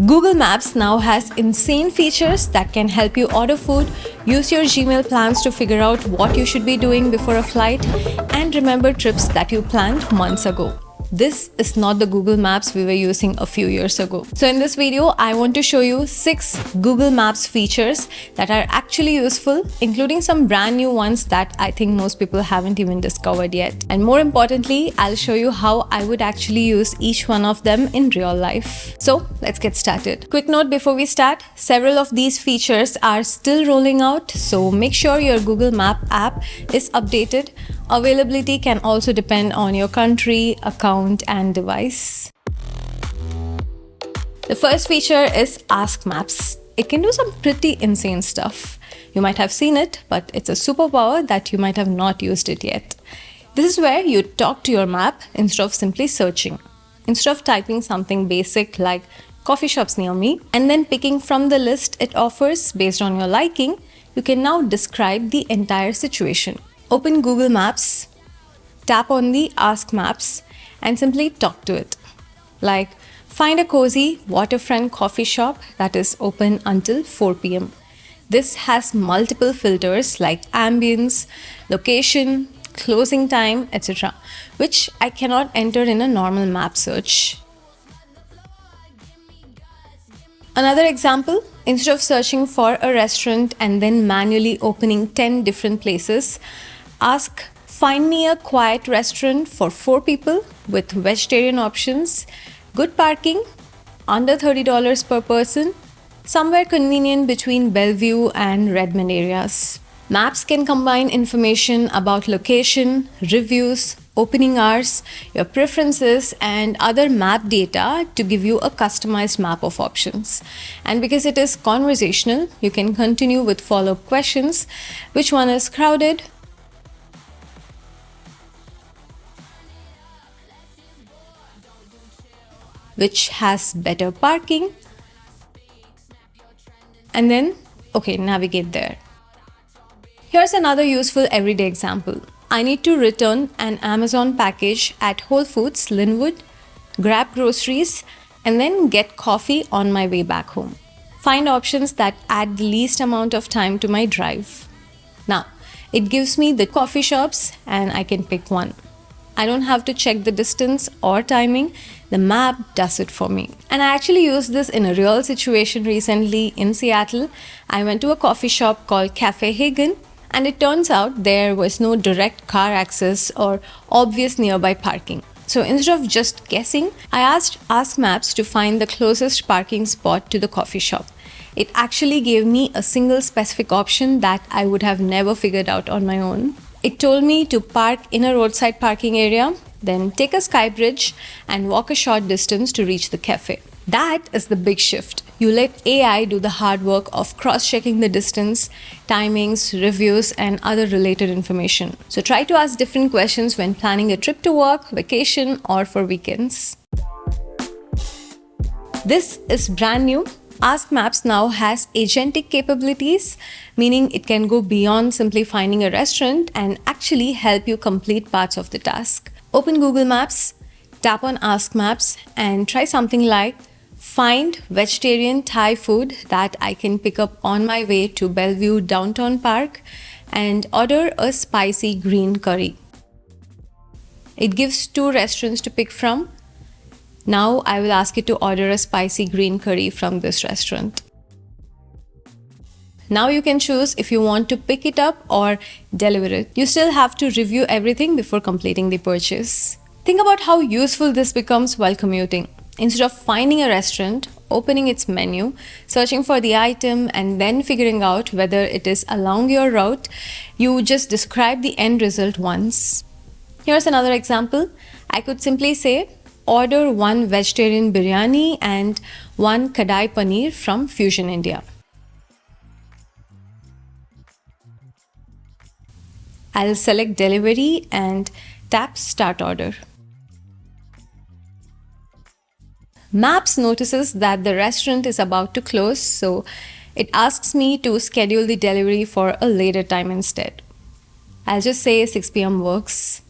Google Maps now has insane features that can help you order food, use your Gmail plans to figure out what you should be doing before a flight, and remember trips that you planned months ago. This is not the Google Maps we were using a few years ago. So in this video, I want to show you 6 Google Maps features that are actually useful, including some brand new ones that I think most people haven't even discovered yet. And more importantly, I'll show you how I would actually use each one of them in real life. So let's get started. Quick note before we start, several of these features are still rolling out, so make sure your Google Map app is updated. Availability can also depend on your country, account, and device. The first feature is Ask Maps. It can do some pretty insane stuff. You might have seen it, but it's a superpower that you might have not used it yet. This is where you talk to your map instead of simply searching. Instead of typing something basic like coffee shops near me and then picking from the list it offers based on your liking, you can now describe the entire situation. Open Google Maps, tap on the Ask Maps, and simply talk to it. Like, find a cozy waterfront coffee shop that is open until 4 p.m. This has multiple filters like ambience, location, closing time, etc., which I cannot enter in a normal map search. Another example, instead of searching for a restaurant and then manually opening 10 different places, ask, find me a quiet restaurant for 4 people with vegetarian options, good parking, under $30 per person, somewhere convenient between Bellevue and Redmond areas. Maps can combine information about location, reviews, opening hours, your preferences, and other map data to give you a customized map of options. And because it is conversational, you can continue with follow-up questions. Which one is crowded? Which has better parking? And then, navigate there. Here's another useful everyday example. I need to return an Amazon package at Whole Foods, Linwood, grab groceries, and then get coffee on my way back home. Find options that add the least amount of time to my drive. Now, it gives me the coffee shops and I can pick one. I don't have to check the distance or timing. The map does it for me. And I actually used this in a real situation recently in Seattle. I went to a coffee shop called Cafe Hagen, and it turns out there was no direct car access or obvious nearby parking. So instead of just guessing, I asked Ask Maps to find the closest parking spot to the coffee shop. It actually gave me a single specific option that I would have never figured out on my own. It told me to park in a roadside parking area, then take a sky bridge and walk a short distance to reach the cafe. That is the big shift. You let AI do the hard work of cross-checking the distance, timings, reviews, and other related information. So try to ask different questions when planning a trip to work, vacation, or for weekends. This is brand new. Ask Maps now has agentic capabilities, meaning it can go beyond simply finding a restaurant and actually help you complete parts of the task. Open Google Maps, tap on Ask Maps, and try something like find vegetarian Thai food that I can pick up on my way to Bellevue Downtown Park and order a spicy green curry. It gives 2 restaurants to pick from. Now I will ask it to order a spicy green curry from this restaurant. Now you can choose if you want to pick it up or deliver it. You still have to review everything before completing the purchase. Think about how useful this becomes while commuting. Instead of finding a restaurant, opening its menu, searching for the item, and then figuring out whether it is along your route, you just describe the end result once. Here's another example. I could simply say, order 1 vegetarian biryani and 1 kadai paneer from Fusion India. I'll select delivery and tap start order. Maps notices that the restaurant is about to close, so it asks me to schedule the delivery for a later time instead. I'll just say 6 p.m. works.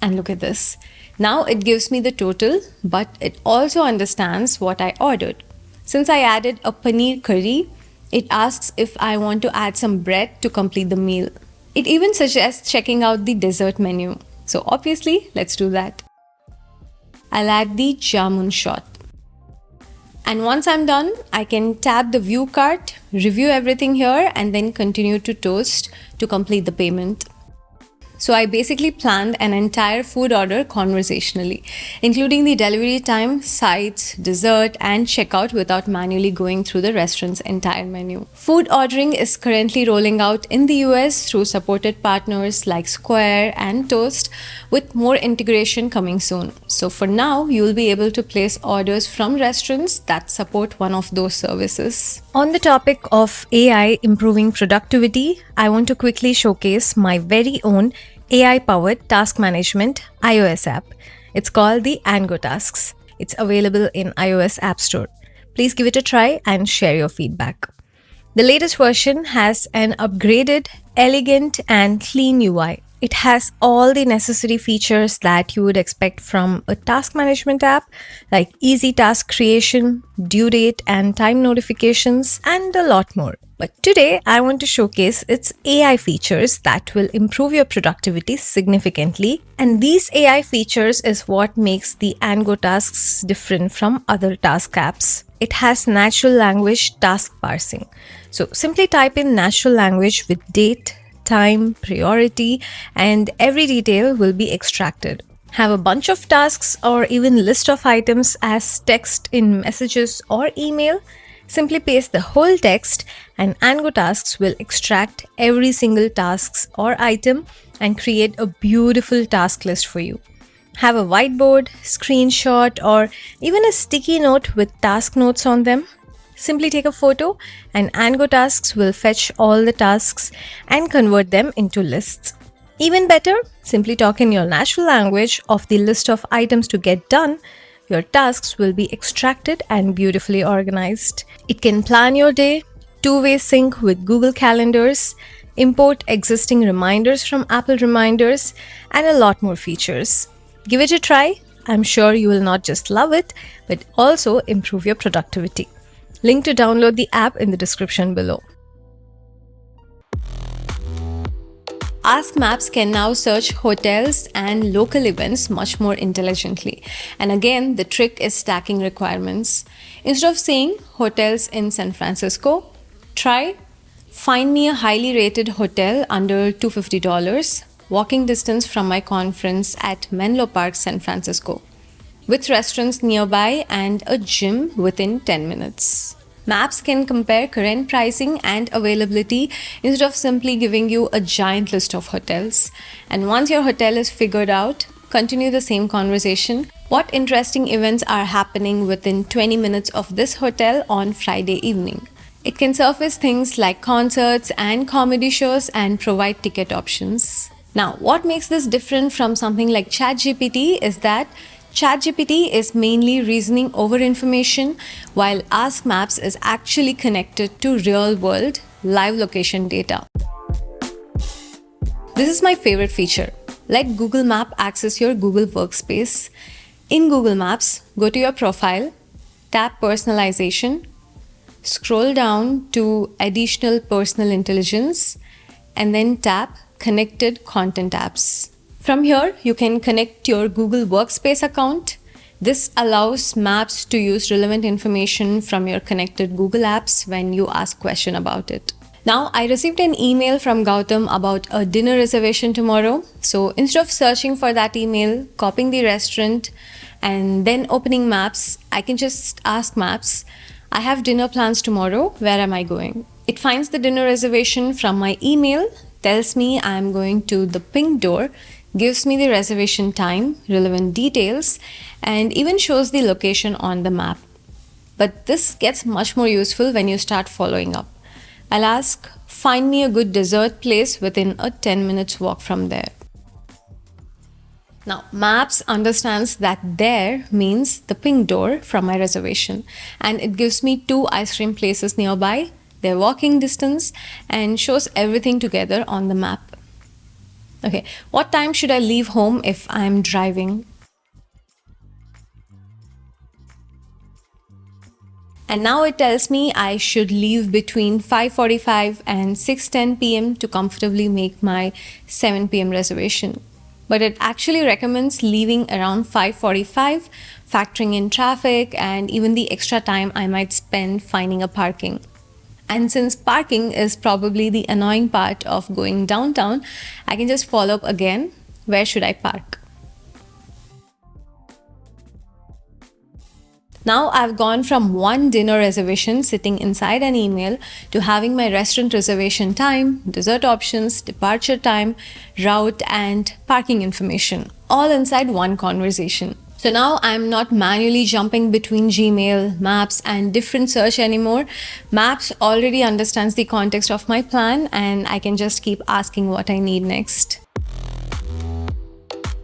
And look at this. Now it gives me the total, but it also understands what I ordered. Since I added a paneer curry, it asks if I want to add some bread to complete the meal. It even suggests checking out the dessert menu. So obviously, let's do that. I'll add the jamun shot. And once I'm done, I can tap the view cart, review everything here, and then continue to toast to complete the payment. So I basically planned an entire food order conversationally, including the delivery time, sides, dessert, and checkout without manually going through the restaurant's entire menu. Food ordering is currently rolling out in the US through supported partners like Square and Toast, with more integration coming soon. So for now, you'll be able to place orders from restaurants that support one of those services. On the topic of AI improving productivity, I want to quickly showcase my very own AI-powered task management iOS app. It's called the Ango Tasks. It's available in iOS App Store. Please give it a try and share your feedback. The latest version has an upgraded, elegant, and clean UI. It has all the necessary features that you would expect from a task management app, like easy task creation, due date and time notifications, and a lot more. But today, I want to showcase its AI features that will improve your productivity significantly. And these AI features is what makes the Ango Tasks different from other task apps. It has natural language task parsing. So simply type in natural language with date, time, priority, and every detail will be extracted. Have a bunch of tasks or even list of items as text in messages or email? Simply paste the whole text and Ango Tasks will extract every single task or item and create a beautiful task list for you. Have a whiteboard, screenshot, or even a sticky note with task notes on them? Simply take a photo and Ango Tasks will fetch all the tasks and convert them into lists. Even better, simply talk in your natural language of the list of items to get done. Your tasks will be extracted and beautifully organized. It can plan your day, two-way sync with Google Calendars, import existing reminders from Apple Reminders, and a lot more features. Give it a try. I'm sure you will not just love it, but also improve your productivity. Link to download the app in the description below. Ask Maps can now search hotels and local events much more intelligently. And again, the trick is stacking requirements. Instead of saying hotels in San Francisco, try find me a highly rated hotel under $250, walking distance from my conference at Menlo Park, San Francisco, with restaurants nearby and a gym within 10 minutes. Maps can compare current pricing and availability instead of simply giving you a giant list of hotels. And once your hotel is figured out, continue the same conversation. What interesting events are happening within 20 minutes of this hotel on Friday evening? It can surface things like concerts and comedy shows and provide ticket options. Now, what makes this different from something like ChatGPT is that ChatGPT is mainly reasoning over information, while Ask Maps is actually connected to real-world live location data. This is my favorite feature. Let Google Map access your Google Workspace. In Google Maps, go to your profile, tap Personalization, scroll down to Additional Personal Intelligence, and then tap Connected Content Apps. From here, you can connect your Google Workspace account. This allows Maps to use relevant information from your connected Google apps when you ask a question about it. Now, I received an email from Gautam about a dinner reservation tomorrow. So instead of searching for that email, copying the restaurant, and then opening Maps, I can just ask Maps, I have dinner plans tomorrow, where am I going? It finds the dinner reservation from my email, tells me I'm going to the pink door, gives me the reservation time, relevant details, and even shows the location on the map. But this gets much more useful when you start following up. I'll ask, find me a good dessert place within a 10 minutes walk from there. Now, Maps understands that there means the pink door from my reservation, and it gives me 2 ice cream places nearby, their walking distance, and shows everything together on the map. Okay, what time should I leave home if I'm driving? And now it tells me I should leave between 5:45 and 6:10 p.m. to comfortably make my 7 p.m. reservation. But it actually recommends leaving around 5:45, factoring in traffic and even the extra time I might spend finding a parking. And since parking is probably the annoying part of going downtown, I can just follow up again. Where should I park? Now I've gone from one dinner reservation sitting inside an email to having my restaurant reservation time, dessert options, departure time, route, and parking information, all inside one conversation. So now I'm not manually jumping between Gmail, Maps, and different search anymore. Maps already understands the context of my plan, and I can just keep asking what I need next.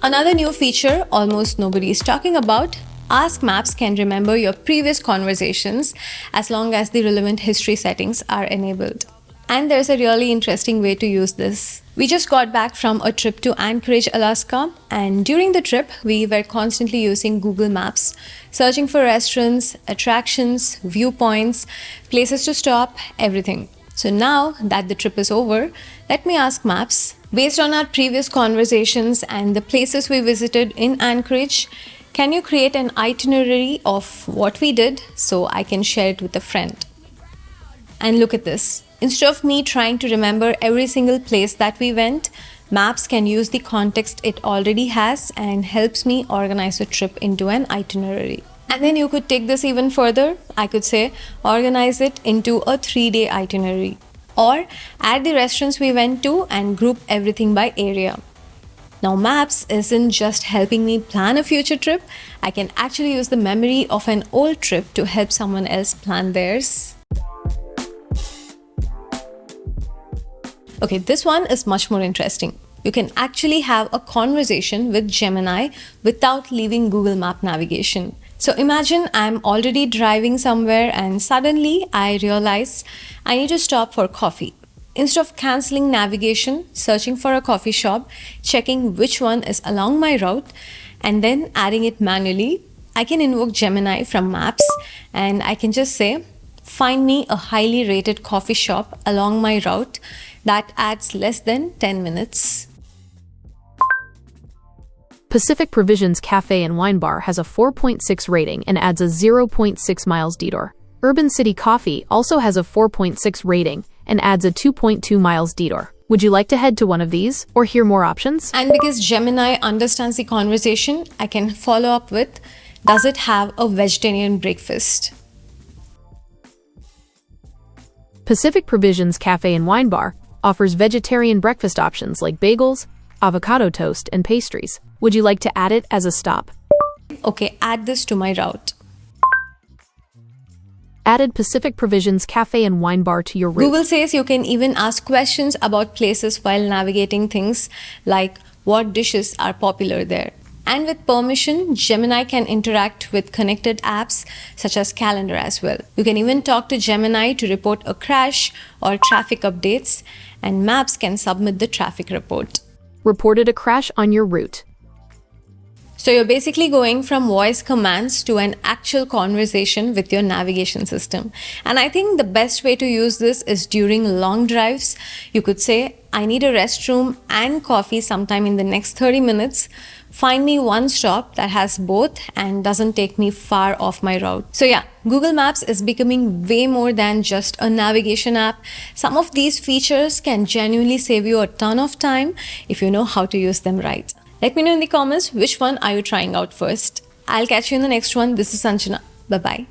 Another new feature almost nobody is talking about: Ask Maps can remember your previous conversations as long as the relevant history settings are enabled. And there's a really interesting way to use this. We just got back from a trip to Anchorage, Alaska, and during the trip, we were constantly using Google Maps, searching for restaurants, attractions, viewpoints, places to stop, everything. So now that the trip is over, let me ask Maps, based on our previous conversations and the places we visited in Anchorage, can you create an itinerary of what we did so I can share it with a friend? And look at this. Instead of me trying to remember every single place that we went, Maps can use the context it already has and helps me organize a trip into an itinerary. And then you could take this even further. I could say, organize it into a 3-day itinerary. Or add the restaurants we went to and group everything by area. Now, Maps isn't just helping me plan a future trip. I can actually use the memory of an old trip to help someone else plan theirs. Okay, this one is much more interesting. You can actually have a conversation with Gemini without leaving Google Map navigation. So imagine I'm already driving somewhere and suddenly I realize I need to stop for coffee. Instead of canceling navigation, searching for a coffee shop, checking which one is along my route, and then adding it manually, I can invoke Gemini from Maps and I can just say, find me a highly rated coffee shop along my route that adds less than 10 minutes. Pacific Provisions Cafe and Wine Bar has a 4.6 rating and adds a 0.6 miles detour. Urban City Coffee also has a 4.6 rating and adds a 2.2 miles detour. Would you like to head to one of these or hear more options? And because Gemini understands the conversation, I can follow up with, does it have a vegetarian breakfast? Pacific Provisions Cafe and Wine Bar offers vegetarian breakfast options like bagels, avocado toast, and pastries. Would you like to add it as a stop? Okay, add this to my route. Added Pacific Provisions Cafe and Wine Bar to your route. Google says you can even ask questions about places while navigating things like what dishes are popular there. And with permission, Gemini can interact with connected apps such as Calendar as well. You can even talk to Gemini to report a crash or traffic updates, and Maps can submit the traffic report. Reported a crash on your route. So you're basically going from voice commands to an actual conversation with your navigation system. And I think the best way to use this is during long drives. You could say, I need a restroom and coffee sometime in the next 30 minutes. Find me one stop that has both and doesn't take me far off my route. So yeah, Google Maps is becoming way more than just a navigation app. Some of these features can genuinely save you a ton of time if you know how to use them right. Let me know in the comments which one are you trying out first. I'll catch you in the next one. This is Sanjana. Bye-bye.